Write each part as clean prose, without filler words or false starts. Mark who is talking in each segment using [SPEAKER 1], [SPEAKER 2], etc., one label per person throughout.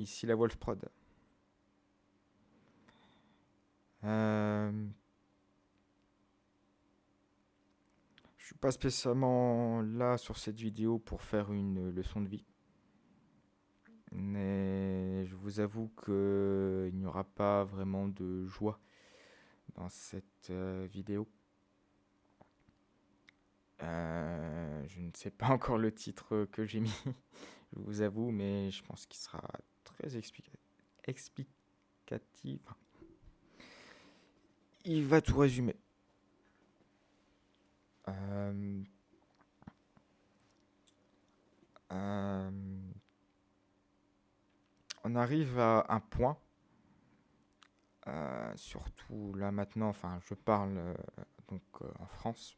[SPEAKER 1] ici la Wolfprod. Je suis pas spécialement là sur cette vidéo pour faire une leçon de vie, mais je vous avoue que il n'y aura pas vraiment de joie dans cette vidéo. Je ne sais pas encore le titre que j'ai mis, je vous avoue, mais je pense qu'il sera très explicatif. Il va tout résumer. Euh, euh, on arrive à un point, surtout là maintenant, enfin je parle en France,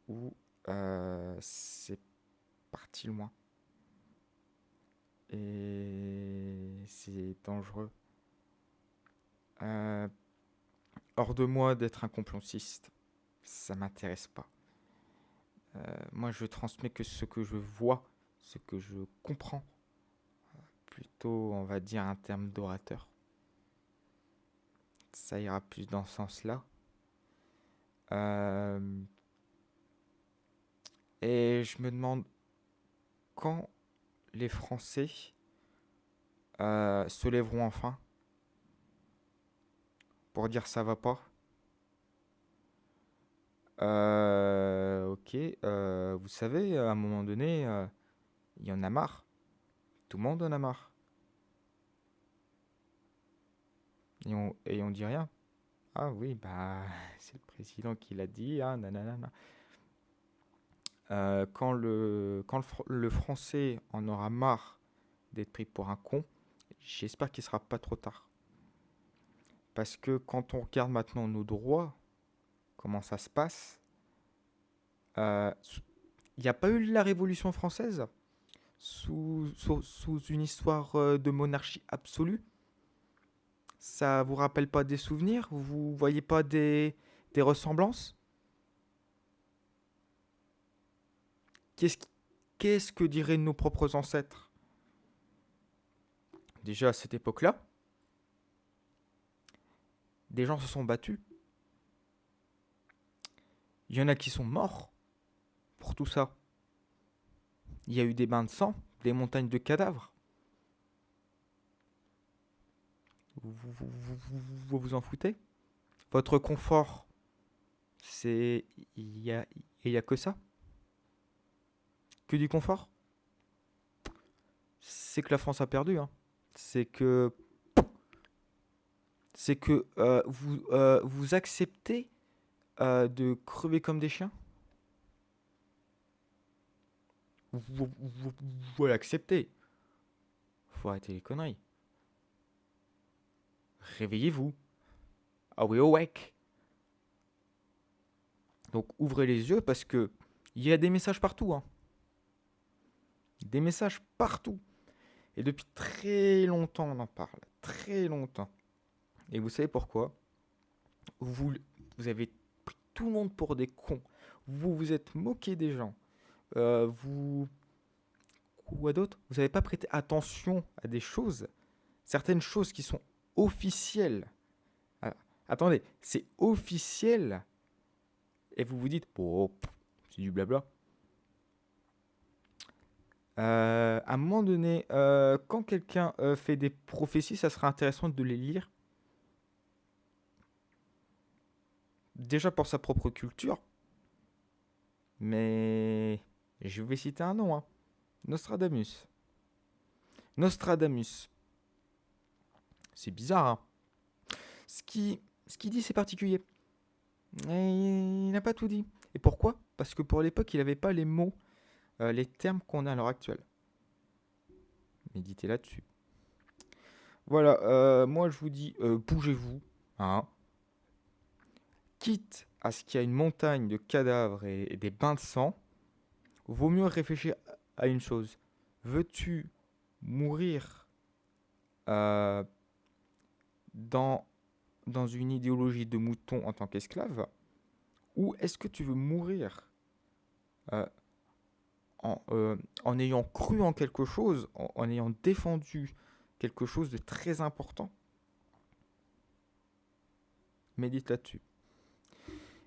[SPEAKER 1] où c'est parti loin et c'est dangereux. Euh, Hors de moi d'être un complotiste, ça m'intéresse pas. Moi je transmets que ce que je vois, ce que je comprends, plutôt on va dire un terme d'orateur. Ça ira plus dans ce sens-là. Euh, et je me demande quand les Français se lèveront enfin pour dire ça va pas. Ok, vous savez, à un moment donné, il y en a marre. Tout le monde en a marre. Et on dit rien. Ah oui, bah, c'est le président qui l'a dit, ah, nanana. Le français en aura marre d'être pris pour un con, j'espère qu'il sera pas trop tard. Parce que quand on regarde maintenant nos droits, comment ça se passe, il n'y a pas eu la Révolution française sous une histoire de monarchie absolue. Ça vous rappelle pas des souvenirs? Vous voyez pas des ressemblances? Qu'est-ce qu'est-ce que diraient nos propres ancêtres? Déjà à cette époque-là, des gens se sont battus. Il y en a qui sont morts pour tout ça. Il y a eu des bains de sang, des montagnes de cadavres. Vous en foutez? Votre confort, c'est... Il y a que ça? Que du confort? C'est que la France a perdu, hein. C'est que... C'est que vous acceptez de crever comme des chiens? Vous l'acceptez. Faut arrêter les conneries. Réveillez-vous. Are we awake? Donc ouvrez les yeux parce que il y a des messages partout, hein. Des messages partout. Et depuis très longtemps, on en parle. Très longtemps. Et vous savez pourquoi? vous, vous avez pris tout le monde pour des cons. Vous vous êtes moqué des gens. Vous... Quoi d'autre? Vous n'avez pas prêté attention à des choses. Certaines choses qui sont officielles. Ah, attendez, c'est officiel. Et vous vous dites, oh, c'est du blabla. À un moment donné, quand quelqu'un fait des prophéties, ça serait intéressant de les lire. Déjà pour sa propre culture, mais je vais citer un nom, hein. Nostradamus. Nostradamus. C'est bizarre, hein. Ce qui dit, c'est particulier. Et il n'a pas tout dit. Et pourquoi? Parce que pour l'époque, il n'avait pas les mots, les termes qu'on a à l'heure actuelle. Méditez là-dessus. Voilà, moi je vous dis, bougez-vous, hein. Quitte à ce qu'il y ait une montagne de cadavres et des bains de sang, vaut mieux réfléchir à une chose. Veux-tu mourir euh, dans, dans une idéologie de mouton en tant qu'esclave? Ou est-ce que tu veux mourir euh, en ayant cru en quelque chose, en ayant défendu quelque chose de très important, médite là-dessus.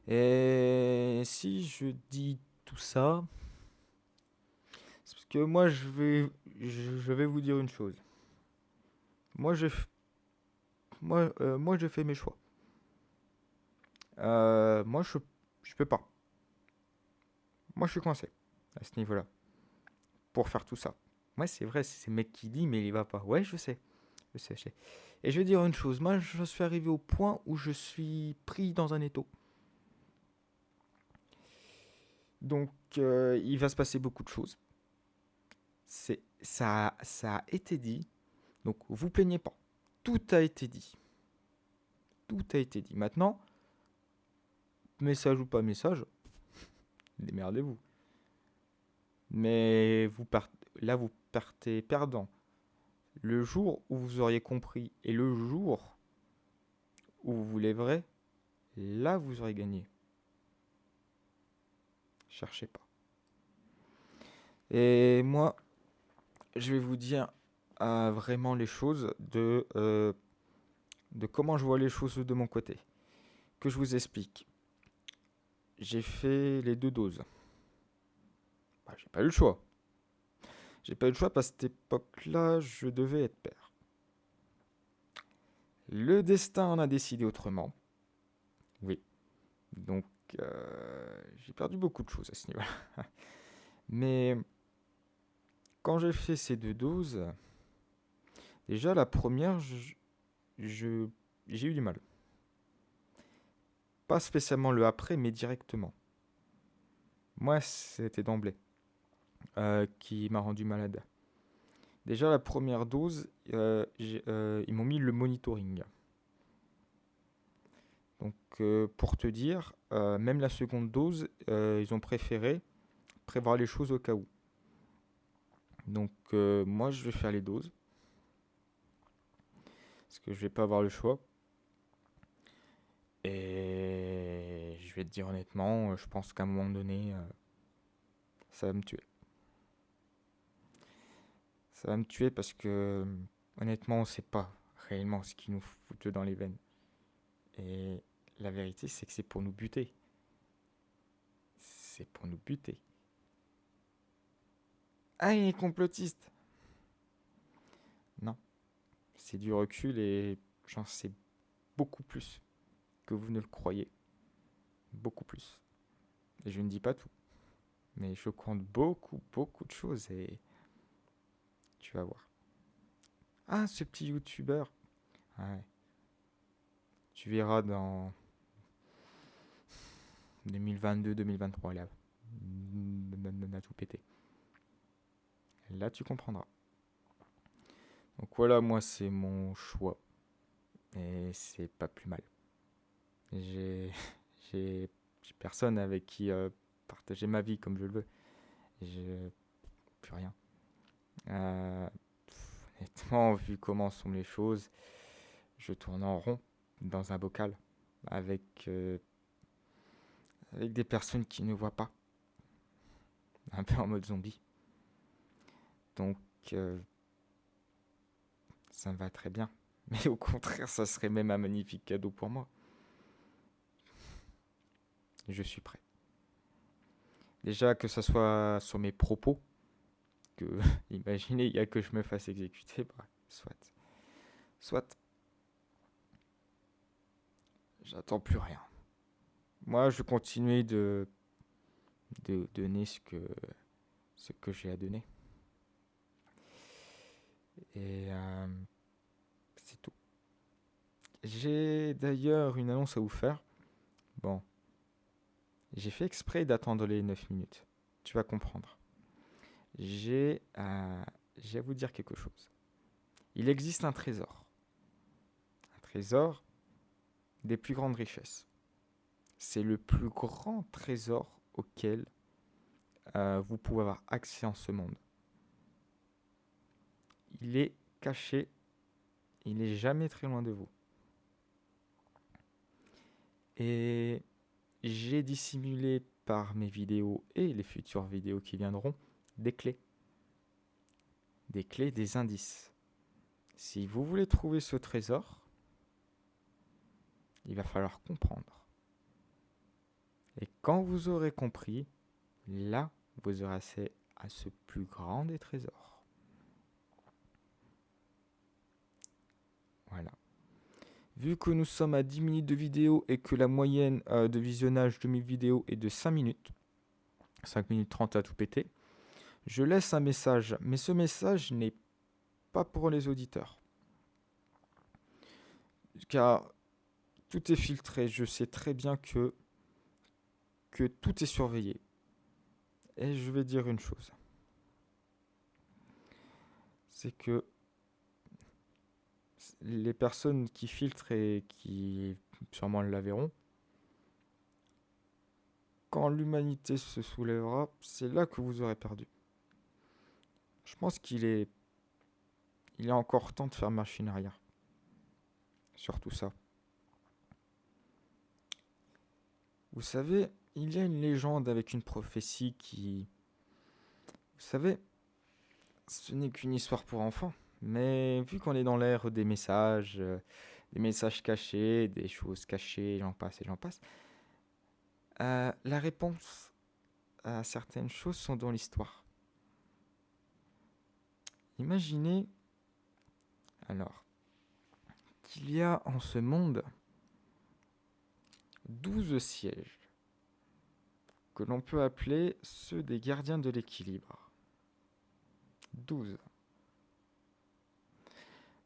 [SPEAKER 1] Et si je dis tout ça, c'est parce que moi je vais vous dire une chose. Moi j'ai moi j'ai fait mes choix. Moi je peux pas. Moi je suis coincé à ce niveau-là pour faire tout ça. Ouais, c'est vrai, c'est le mec qui dit mais il va pas. Ouais, je sais. Je sais, je sais. Et je vais dire une chose, moi je suis arrivé au point où je suis pris dans un étau. Donc il va se passer beaucoup de choses. Ça a été dit, donc vous plaignez pas. Tout a été dit. Tout a été dit. Maintenant, message ou pas message, démerdez-vous. Mais là, vous partez perdant. Le jour où vous auriez compris et le jour où vous lèverez, là, vous aurez gagné. Cherchez pas. Et moi, je vais vous dire vraiment les choses de comment je vois les choses de mon côté. Que je vous explique. J'ai fait les 2 doses. Bah, j'ai pas eu le choix. J'ai pas eu le choix parce qu'à cette époque-là, je devais être père. Le destin en a décidé autrement. Oui. Donc, j'ai perdu beaucoup de choses à ce niveau-là. Mais quand j'ai fait ces 2 doses, déjà la première, je- j'ai eu du mal. Pas spécialement le après, mais directement. Moi, c'était d'emblée qui m'a rendu malade. Déjà la première dose, ils m'ont mis le monitoring. Donc, pour te dire, même la seconde dose, ils ont préféré prévoir les choses au cas où. Donc, moi, je vais faire les doses, parce que je vais pas avoir le choix. Et je vais te dire honnêtement, je pense qu'à un moment donné, ça va me tuer. Ça va me tuer parce que, honnêtement, on ne sait pas réellement ce qui nous fout dans les veines. Et la vérité, c'est que c'est pour nous buter. C'est pour nous buter. Ah, il est complotiste. Non, c'est du recul et j'en sais beaucoup plus que vous ne le croyez. Beaucoup plus. Et je ne dis pas tout. Mais je compte beaucoup, beaucoup de choses et tu vas voir. Ah, ce petit youtubeur. Ouais. Tu verras dans 2022-2023, là. On a tout pété. Là, tu comprendras. Donc voilà, moi, c'est mon choix. Et c'est pas plus mal. J'ai j'ai personne avec qui partager ma vie comme je le veux. J'ai plus rien. Euh, Honnêtement, vu comment sont les choses, je tourne en rond dans un bocal avec, avec des personnes qui ne voient pas. Un peu en mode zombie. Donc, euh, ça me va très bien. Mais au contraire, ça serait même un magnifique cadeau pour moi. Je suis prêt. Déjà que ce soit sur mes propos, que imaginez, il y a que je me fasse exécuter, bah, soit. Soit, j'attends plus rien. Moi, je continue de donner ce que j'ai à donner. Et c'est tout. J'ai d'ailleurs une annonce à vous faire. Bon, j'ai fait exprès d'attendre les 9 minutes. Tu vas comprendre. J'ai à vous dire quelque chose. Il existe un trésor. Un trésor des plus grandes richesses. C'est le plus grand trésor auquel vous pouvez avoir accès en ce monde. Il est caché, il n'est jamais très loin de vous. Et j'ai dissimulé par mes vidéos et les futures vidéos qui viendront des clés. Des clés, des indices. Si vous voulez trouver ce trésor, il va falloir comprendre. Et quand vous aurez compris, là, vous aurez accès à ce plus grand des trésors. Voilà. Vu que nous sommes à 10 minutes de vidéo et que la moyenne de visionnage de mes vidéos est de 5 minutes, 5 minutes 30 à tout péter, je laisse un message. Mais ce message n'est pas pour les auditeurs. Car tout est filtré. Je sais très bien que tout est surveillé. Et je vais dire une chose. C'est que les personnes qui filtrent et qui sûrement la verront, quand l'humanité se soulèvera, c'est là que vous aurez perdu. Je pense qu'il est encore temps de faire machine arrière. Sur tout ça. Vous savez, il y a une légende avec une prophétie qui... Vous savez, ce n'est qu'une histoire pour enfants. Mais vu qu'on est dans l'ère des messages cachés, des choses cachées, j'en passe et j'en passe, la réponse à certaines choses sont dans l'histoire. Imaginez, alors, qu'il y a en ce monde 12 sièges que l'on peut appeler ceux des gardiens de l'équilibre. 12.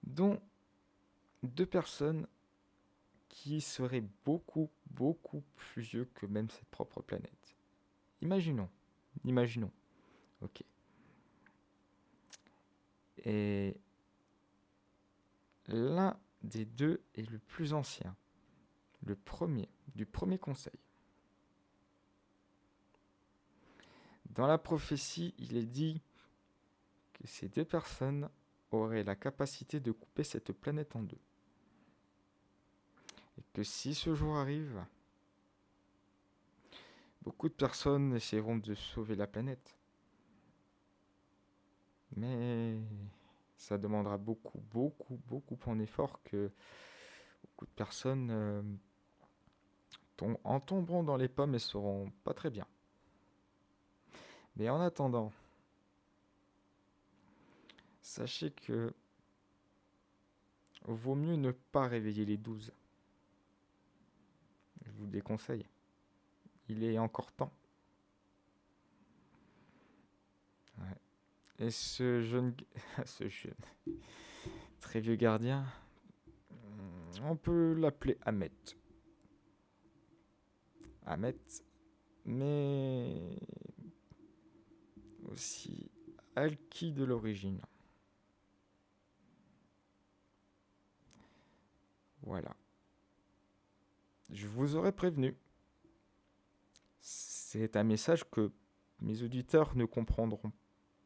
[SPEAKER 1] Dont 2 personnes qui seraient beaucoup, beaucoup plus vieux que même cette propre planète. Imaginons. Ok. Et l'un des deux est le plus ancien. Le premier, du premier conseil. Dans la prophétie, il est dit que ces 2 personnes auraient la capacité de couper cette planète en 2. Et que si ce jour arrive, beaucoup de personnes essaieront de sauver la planète. Mais ça demandera beaucoup, beaucoup, beaucoup en effort que beaucoup de personnes en tomberont dans les pommes et seront pas très bien. Mais en attendant, sachez que vaut mieux ne pas réveiller les 12. Je vous déconseille. Il est encore temps. Ouais. Et ce jeune, très vieux gardien, on peut l'appeler Ahmet. Ahmet, mais aussi Alki de l'origine. Voilà. Je vous aurais prévenu. C'est un message que mes auditeurs ne comprendront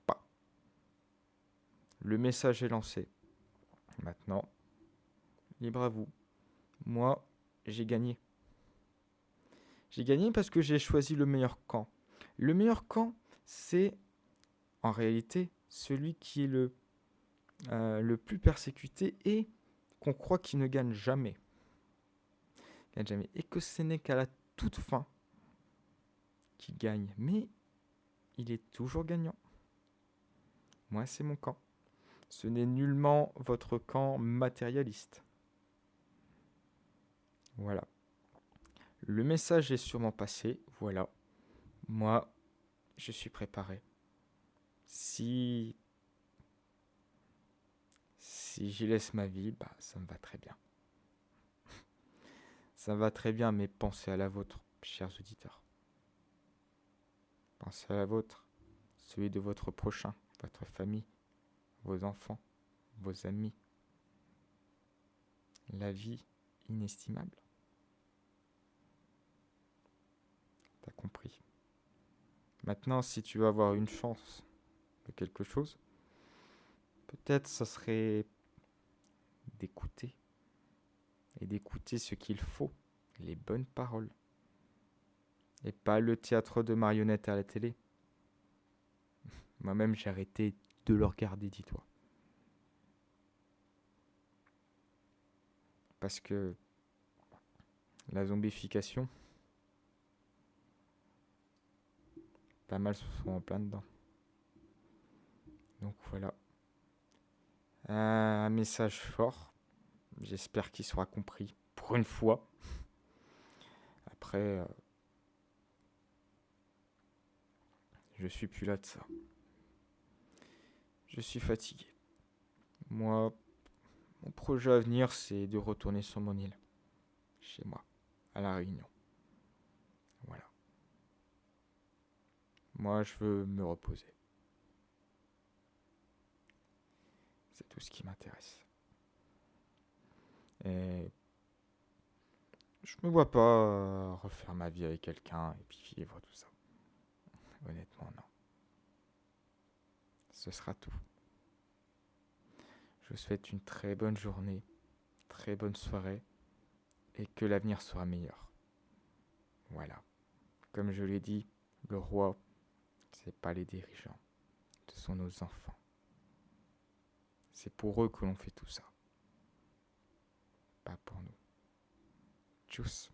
[SPEAKER 1] pas. Le message est lancé. Maintenant, libre à vous. Moi, j'ai gagné. J'ai gagné parce que j'ai choisi le meilleur camp. Le meilleur camp, c'est en réalité celui qui est le plus persécuté et qu'on croit qu'il ne gagne jamais. Et que ce n'est qu'à la toute fin qu'il gagne. Mais il est toujours gagnant. Moi, c'est mon camp. Ce n'est nullement votre camp matérialiste. Voilà. Le message est sûrement passé. Voilà. Moi, je suis préparé. Si j'y laisse ma vie, ça me va très bien. Ça me va très bien, mais pensez à la vôtre, chers auditeurs. Pensez à la vôtre, celui de votre prochain, votre famille, vos enfants, vos amis. La vie inestimable. T'as compris. Maintenant, si tu veux avoir une chance de quelque chose, peut-être ça serait d'écouter. Et d'écouter ce qu'il faut, les bonnes paroles. Et pas le théâtre de marionnettes à la télé. Moi-même, j'ai arrêté de le regarder, dis-toi. Parce que la zombification, pas mal se sont en plein dedans. Donc voilà. Un message fort. J'espère qu'il sera compris. Pour une fois. Après, je suis plus là de ça. Je suis fatigué. Moi, mon projet à venir, c'est de retourner sur mon île. Chez moi. À La Réunion. Voilà. Moi, je veux me reposer. C'est tout ce qui m'intéresse. Et je me vois pas refaire ma vie avec quelqu'un et puis vivre tout ça. Honnêtement, non. Ce sera tout. Je vous souhaite une très bonne journée, très bonne soirée et que l'avenir sera meilleur. Voilà. Comme je l'ai dit, le roi, c'est pas les dirigeants, ce sont nos enfants. C'est pour eux que l'on fait tout ça, pas pour nous. Tchuss.